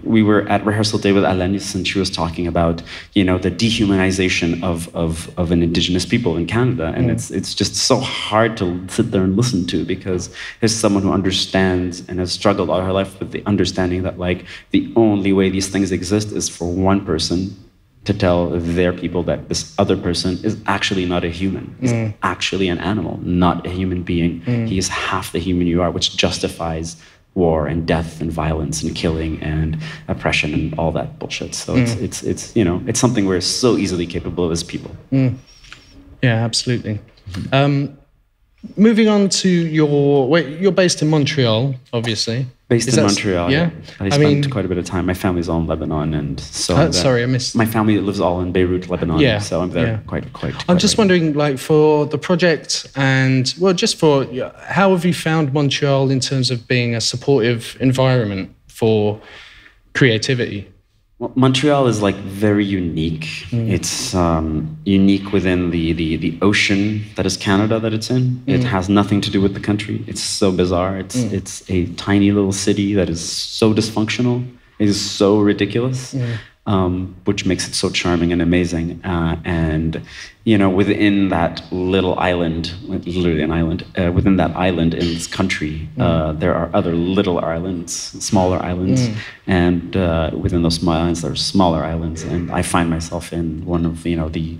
[SPEAKER 2] we were at rehearsal day with Alanis, and she was talking about, the dehumanization of an Indigenous people in Canada, and it's just so hard to sit there and listen to, because there's someone who understands and has struggled all her life with the understanding that, like, the only way these things exist is for one person to tell their people that this other person is actually not a human. He's actually an animal, not a human being. He is half the human you are, which justifies war and death and violence and killing and oppression and all that bullshit. So it's something we're so easily capable of as people.
[SPEAKER 1] Yeah, absolutely. Moving on to you're based in Montreal, obviously.
[SPEAKER 2] Based in Montreal, yeah. I spent quite a bit of time. My family's all in Lebanon, and so
[SPEAKER 1] sorry, I missed.
[SPEAKER 2] My family lives all in Beirut, Lebanon. Yeah, so I'm there quite.
[SPEAKER 1] I'm just wondering, like, for the project, and just for how have you found Montreal in terms of being a supportive environment for creativity?
[SPEAKER 2] Well, Montreal is, like, very unique. It's unique within the ocean that is Canada that it's in. It has nothing to do with the country. It's so bizarre. It's a tiny little city that is so dysfunctional. It is so ridiculous, which makes it so charming and amazing. And within that little island, literally an island, within that island in this country, there are other little islands, smaller islands, and within those small islands, there are smaller islands. And I find myself in one of the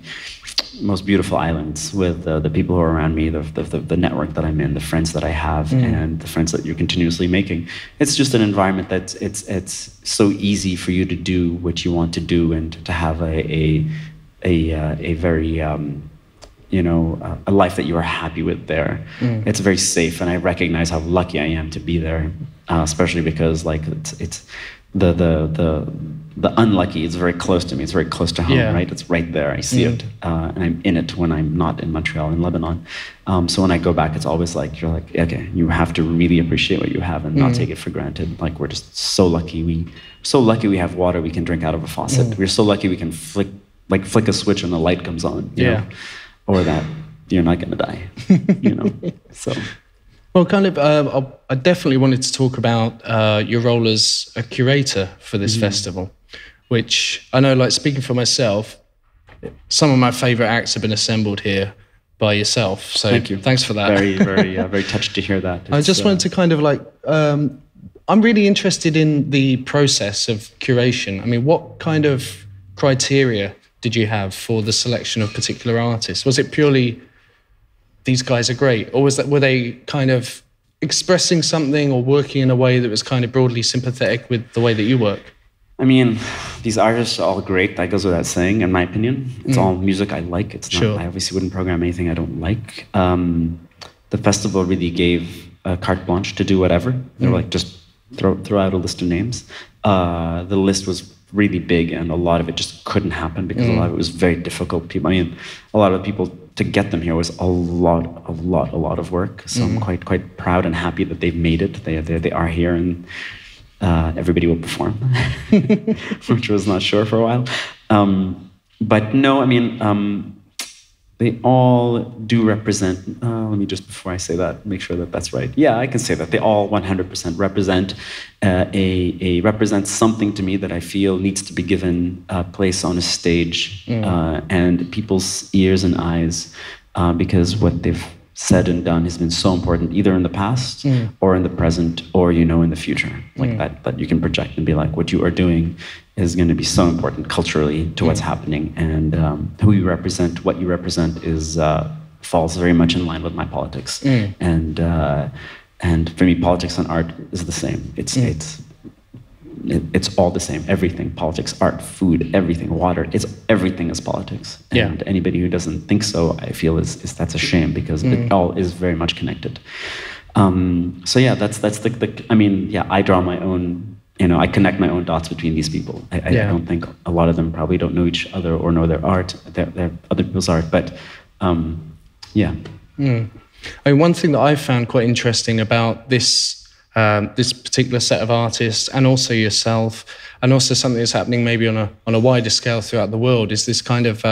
[SPEAKER 2] most beautiful islands with the people who are around me, the network that I'm in, the friends that I have, and the friends that you're continuously making. It's just an environment that it's so easy for you to do what you want to do, and to have a very a life that you are happy with there. It's very safe, and I recognize how lucky I am to be there, especially because, like, it's the unlucky is very close to me. It's very close to home, right? It's right there. I see it, and I'm in it when I'm not in Montreal, in Lebanon. So when I go back, it's always like, you're like, okay, you have to really appreciate what you have and not take it for granted. Like, we're just so lucky. We have water we can drink out of a faucet. We're so lucky we can flick a switch and the light comes on. You know? or that you're not going to die, so.
[SPEAKER 1] Well, kind of, I definitely wanted to talk about your role as a curator for this festival, which I know, like speaking for myself, some of my favorite acts have been assembled here by yourself. So
[SPEAKER 2] thank you.
[SPEAKER 1] Thanks for that.
[SPEAKER 2] Very touched to hear that.
[SPEAKER 1] I just wanted to kind of like, I'm really interested in the process of curation. I mean, what kind of criteria did you have for the selection of particular artists? Was it purely, these guys are great? Or were they kind of expressing something or working in a way that was kind of broadly sympathetic with the way that you work?
[SPEAKER 2] I mean, these artists are all great. That goes without saying, in my opinion. It's all music I like. It's not, I obviously wouldn't program anything I don't like. The festival really gave carte blanche to do whatever. They were like, just throw out a list of names. The list was really big, and a lot of it just couldn't happen because a lot of it was very difficult. People, I mean, a lot of people, to get them here was a lot of work. So I'm quite proud and happy that they've made it. They are here, and everybody will perform, which was not sure for a while. But no, I mean, they all do represent, let me just, before I say that, make sure that that's right. Yeah, I can say that. They all 100% represent represent something to me that I feel needs to be given a place on a stage and people's ears and eyes, because what they've said and done has been so important, either in the past or in the present, or in the future. Like that you can project and be like, what you are doing is going to be so important culturally to what's happening, and who you represent, what you represent is falls very much in line with my politics. And for me, politics and art is the same. It's all the same. Everything, politics, art, food, everything, water. Everything is politics. And anybody who doesn't think so, I feel is that's a shame, because it all is very much connected. So yeah, that's the. I mean, yeah, I draw my own. I connect my own dots between these people. I don't think a lot of them probably don't know each other or know their art, their other people's art. But yeah.
[SPEAKER 1] I mean, one thing that I found quite interesting about this particular set of artists, and also yourself, and also something that's happening maybe on a wider scale throughout the world, is this kind of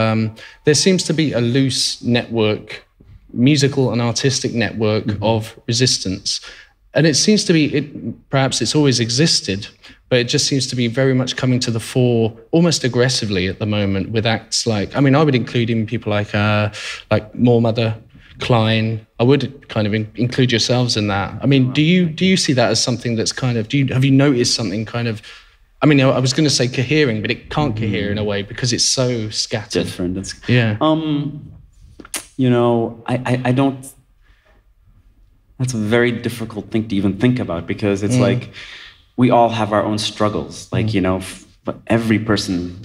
[SPEAKER 1] there seems to be a loose network, musical and artistic network of resistance. And it seems to be, perhaps it's always existed, but it just seems to be very much coming to the fore almost aggressively at the moment with acts like, I mean, I would include even people like Moormother, Klein. I would kind of include yourselves in that. I mean, do you see that as something that's kind of, have you noticed something kind of, I mean, I was going to say cohering, but it can't cohere in a way because it's so scattered.
[SPEAKER 2] Different. I don't, that's a very difficult thing to even think about, because it's like we all have our own struggles. Like, but every person,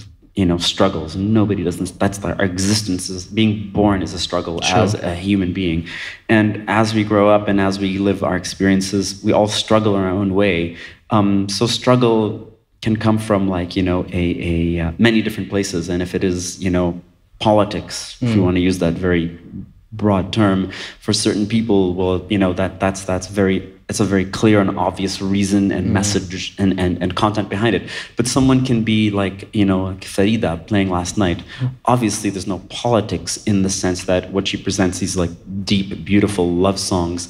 [SPEAKER 2] struggles. Nobody doesn't. That's our existence. Is being born is a struggle as a human being. And as we grow up and as we live our experiences, we all struggle in our own way. So struggle can come from many different places. And if it is, politics, if you want to use that very broad term, for certain people, well, it's a very clear and obvious reason and message and content behind it. But someone can be like Farida playing last night. Obviously there's no politics in the sense that what she presents, these like deep, beautiful love songs,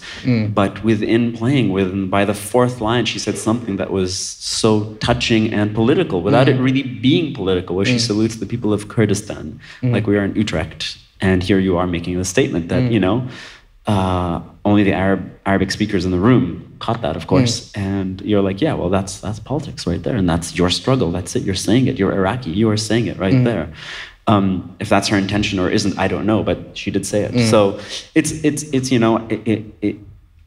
[SPEAKER 2] but within playing, by the fourth line, she said something that was so touching and political without it really being political, where she salutes the people of Kurdistan, like we are in Utrecht. And here you are making a statement that, only the Arabic speakers in the room caught that, of course. And you're like, yeah, well, that's politics right there. And that's your struggle. That's it. You're saying it. You're Iraqi. You are saying it right there. If that's her intention or isn't, I don't know. But she did say it. So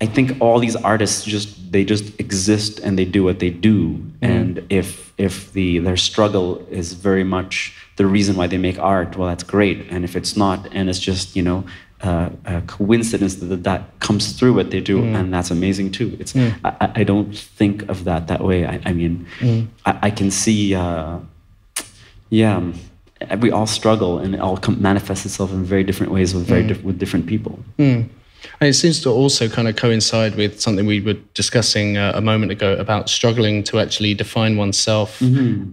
[SPEAKER 2] I think all these artists just exist and they do what they do. And if their struggle is very much the reason why they make art, well, that's great. And if it's not, and it's just a coincidence that comes through what they do, and that's amazing too. It's I don't think of that way. I mean, I can see, we all struggle, and it all manifests itself in very different ways with different people.
[SPEAKER 1] And it seems to also kind of coincide with something we were discussing a moment ago about struggling to actually define oneself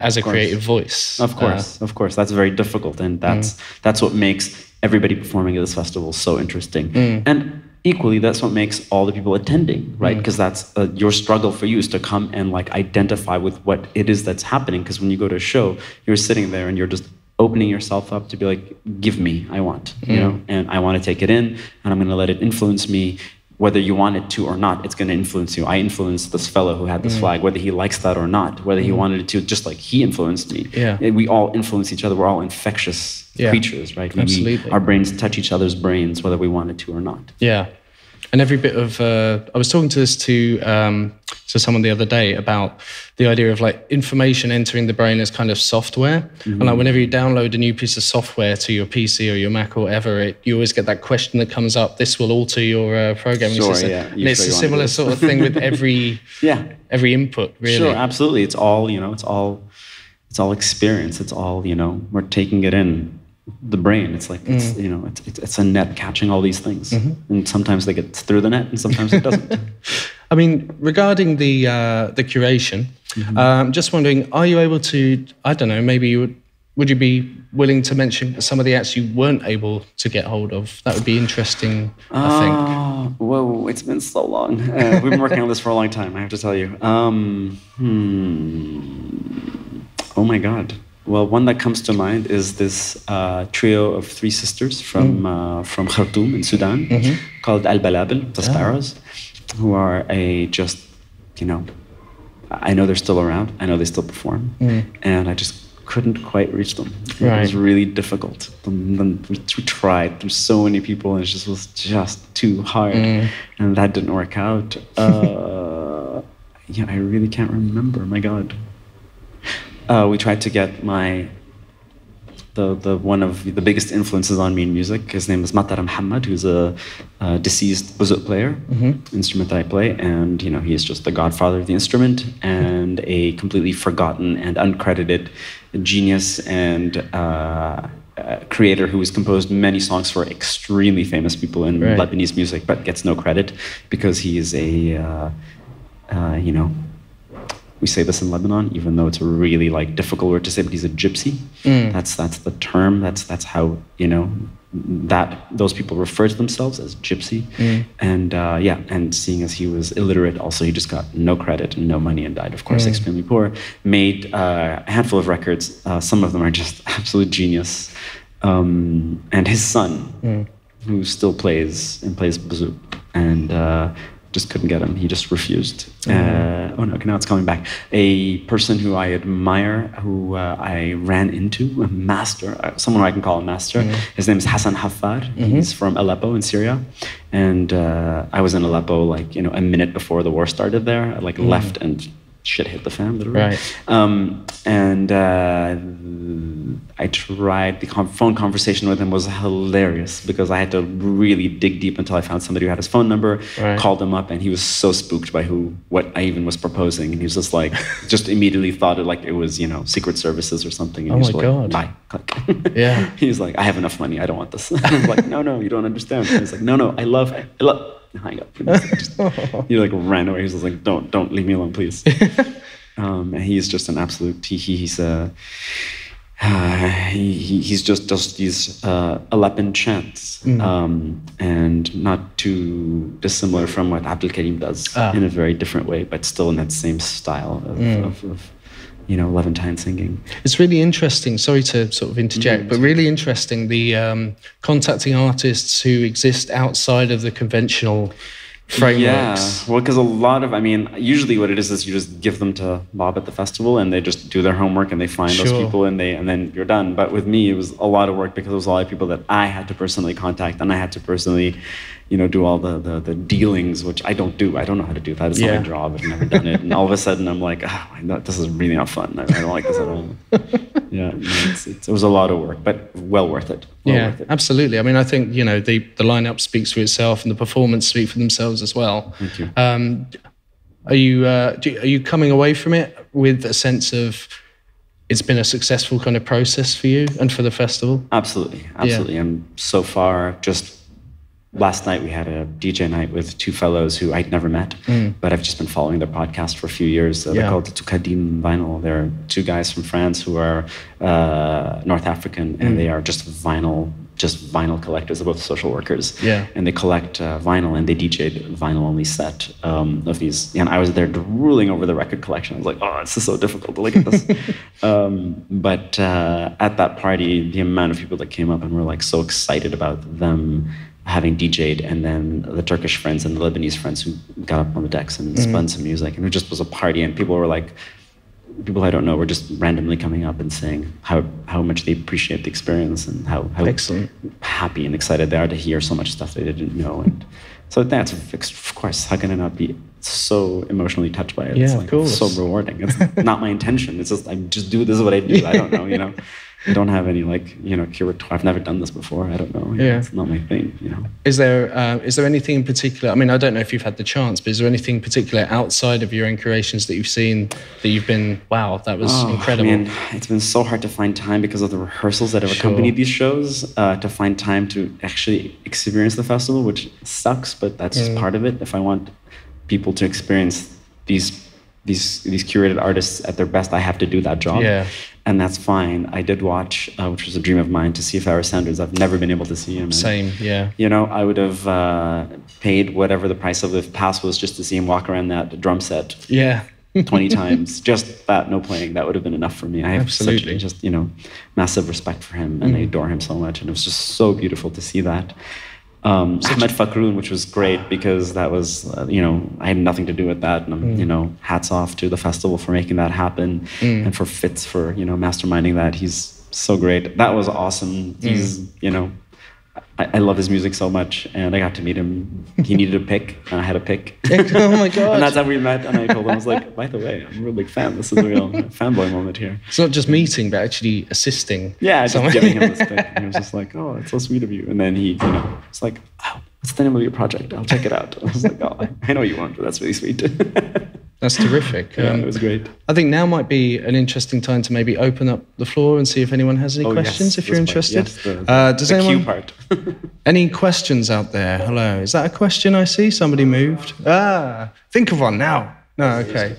[SPEAKER 1] as a creative voice.
[SPEAKER 2] Of course, that's very difficult, and that's what makes everybody performing at this festival is so interesting. And equally, that's what makes all the people attending, right? Because that's your struggle for you is to come and like identify with what it is that's happening. Because when you go to a show, you're sitting there and you're just opening yourself up to be like, give me, I want, you know, and I want to take it in, and I'm going to let it influence me. Whether you want it to or not, it's going to influence you. I influenced this fellow who had this flag, whether he likes that or not, whether he wanted it to, just like he influenced me.
[SPEAKER 1] Yeah.
[SPEAKER 2] We all influence each other. We're all infectious creatures, right?
[SPEAKER 1] Absolutely.
[SPEAKER 2] Our brains touch each other's brains, whether we want it to or not.
[SPEAKER 1] Yeah. And every bit of, I was talking to this to someone the other day about the idea of like information entering the brain as kind of software. And like whenever you download a new piece of software to your PC or your Mac or whatever, you always get that question that comes up, this will alter your programming system.
[SPEAKER 2] Yeah.
[SPEAKER 1] And it's a similar sort of thing with every every input, really.
[SPEAKER 2] Sure, absolutely. It's all, you know, it's all experience. It's all, you know, we're taking it in. The brain, it's like it's, you know, it's a net catching all these things, and sometimes they get through the net, and sometimes it doesn't.
[SPEAKER 1] I mean, regarding the curation, just wondering, are you able to? I don't know. Maybe would you be willing to mention some of the acts you weren't able to get hold of? That would be interesting. I think.
[SPEAKER 2] Whoa, it's been so long. We've been working on this for a long time. I have to tell you. Oh my God. Well, one that comes to mind is this trio of three sisters from Khartoum in Sudan called Al Balabil, the Sparrows, who are just, you know, I know they're still around. I know they still perform. And I just couldn't quite reach them. It was really difficult. We tried through so many people, and it was just too hard. And that didn't work out. I really can't remember. My God. We tried to get the one of the biggest influences on me in music. His name is Matara Muhammad, who's a deceased bouzouki player, instrument that I play, and you know he is just the godfather of the instrument and a completely forgotten and uncredited genius and creator who has composed many songs for extremely famous people in Lebanese music, but gets no credit because he is you know. We say this in Lebanon, even though it's a really like difficult word to say, but he's a gypsy. That's the term. That's how, you know, that those people refer to themselves as gypsy. And and seeing as he was illiterate, also he just got no credit and no money and died, of course, extremely poor. Made a handful of records. Some of them are just absolute genius. And his son, who still plays bouzouki, and just couldn't get him. He just refused. Oh no, now it's coming back. A person who I admire, who I ran into, a master, someone who I can call a master. His name is Hassan Haffar. He's from Aleppo in Syria. And I was in Aleppo like, you know, a minute before the war started there. I like left and shit hit the fan, literally. I tried, the phone conversation with him was hilarious because I had to really dig deep until I found somebody who had his phone number, called him up, and he was so spooked by what I even was proposing. And he was just like, just immediately thought it like it was, you know, Secret Services or something. And he was like, bye, click. He was like, I have enough money, I don't want this. I was like, no, you don't understand. He was like, no, I love. Hang up. He like ran away. He was like, don't leave me alone, please. And he's just an absolute. He's just does these Aleppan chants, and not too dissimilar from what Abdul Karim does in a very different way, but still in that same style of you know, Levantine singing.
[SPEAKER 1] It's really interesting, sorry to sort of interject, but really interesting, the contacting artists who exist outside of the conventional frameworks.
[SPEAKER 2] Yeah, well, because a lot of, I mean, usually what it is you just give them to Bob at the festival and they just do their homework and they find those people and then you're done. But with me, it was a lot of work because it was a lot of people that I had to personally contact and I had to personally, you know, do all the dealings, which I don't do. I don't know how to do that. It's not my job. I've never done it. And all of a sudden I'm like, this is really not fun. I don't like this at all. It was a lot of work, but well worth it.
[SPEAKER 1] Worth it. Absolutely. I mean, I think, you know, the lineup speaks for itself and the performance speak for themselves as well.
[SPEAKER 2] Thank you.
[SPEAKER 1] Are you coming away from it with a sense of it's been a successful kind of process for you and for the festival?
[SPEAKER 2] Absolutely. And so far, just last night we had a DJ night with two fellows who I'd never met, but I've just been following their podcast for a few years. They're called Toukadim Vinyl. They're two guys from France who are North African, and they are just vinyl just vinyl collectors. They're both social workers.
[SPEAKER 1] Yeah.
[SPEAKER 2] And they collect vinyl, and they DJ'd vinyl-only set of these. And I was there drooling over the record collection. I was like, oh, this is so difficult to look at this. But at that party, the amount of people that came up and were like so excited about them having DJ'd, and then the Turkish friends and the Lebanese friends who got up on the decks and spun some music. And it just was a party, and people were like, people I don't know were just randomly coming up and saying how much they appreciate the experience and how
[SPEAKER 1] excellent,
[SPEAKER 2] happy and excited they are to hear so much stuff they didn't know. And so that's, of course, how can I not be so emotionally touched by it?
[SPEAKER 1] Yeah,
[SPEAKER 2] it's like,
[SPEAKER 1] of course.
[SPEAKER 2] So rewarding. It's not my intention. It's just, I just do, this is what I do. I don't know, you know. I don't have any curatorial. I've never done this before. I don't know.
[SPEAKER 1] Yeah.
[SPEAKER 2] It's not my thing, you know.
[SPEAKER 1] Is there anything in particular? I mean, I don't know if you've had the chance, but is there anything particular outside of your own creations that you've seen that you've been, wow, that was incredible?
[SPEAKER 2] I mean, it's been so hard to find time because of the rehearsals that have accompanied these shows, to find time to actually experience the festival, which sucks, but that's just part of it. If I want people to experience these curated artists at their best, I have to do that job.
[SPEAKER 1] Yeah.
[SPEAKER 2] And that's fine. I did watch, which was a dream of mine, to see Pharoah Sanders. I've never been able to see him.
[SPEAKER 1] Same, yeah.
[SPEAKER 2] You know, I would have paid whatever the price of the pass was just to see him walk around that drum set.
[SPEAKER 1] Yeah.
[SPEAKER 2] 20 times. Just that, no playing. That would have been enough for me. I have such just, massive respect for him, and I adore him so much. And it was just so beautiful to see that. Ahmed Fakhroun, which was great because that was, I had nothing to do with that. And, hats off to the festival for making that happen, and for Fitz for, masterminding that. He's so great. That was awesome. He's, I love his music so much, and I got to meet him. He needed a pick, and I had a pick.
[SPEAKER 1] Oh my God.
[SPEAKER 2] And that's how we met, and I told him, I was like, by the way, I'm a real big fan. This is a real fanboy moment here.
[SPEAKER 1] It's not just meeting, but actually assisting.
[SPEAKER 2] Yeah, just giving him this pick. And he was just like, oh, it's so sweet of you. And then he, was like, oh, what's the name of your project? I'll check it out. I was like, oh, I know you won't, but that's really sweet.
[SPEAKER 1] That's terrific.
[SPEAKER 2] Yeah, it was great.
[SPEAKER 1] I think now might be an interesting time to maybe open up the floor and see if anyone has any questions, if you're interested.
[SPEAKER 2] Yes,
[SPEAKER 1] does
[SPEAKER 2] the
[SPEAKER 1] anyone,
[SPEAKER 2] cue part.
[SPEAKER 1] Any questions out there? Hello. Is that a question I see? Somebody moved. Think of one now. No, okay.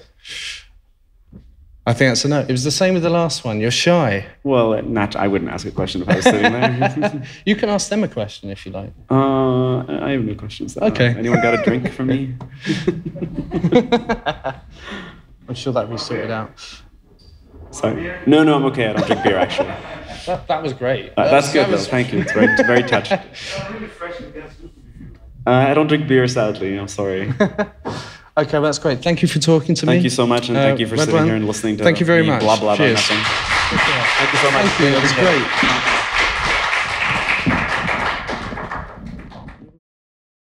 [SPEAKER 1] I think that's a no. It was the same with the last one. You're shy.
[SPEAKER 2] Well, I wouldn't ask a question if I was sitting there.
[SPEAKER 1] You can ask them a question if you like.
[SPEAKER 2] I have no questions.
[SPEAKER 1] Okay.
[SPEAKER 2] Anyone got a drink for me?
[SPEAKER 1] I'm sure that'll be sorted out.
[SPEAKER 2] Sorry. No, I'm okay. I don't drink beer, actually.
[SPEAKER 1] That was great.
[SPEAKER 2] That's good, though. Thank you. It's very touching. I don't drink beer, sadly. I'm sorry.
[SPEAKER 1] Okay, well, that's great. Thank you for talking to me.
[SPEAKER 2] Thank you so much, and thank you for sitting here and listening to
[SPEAKER 1] Thank you very much.
[SPEAKER 2] Blah, blah, blah,
[SPEAKER 1] Cheers.
[SPEAKER 2] nothing. Thank you so much.
[SPEAKER 1] Thank you. That was great.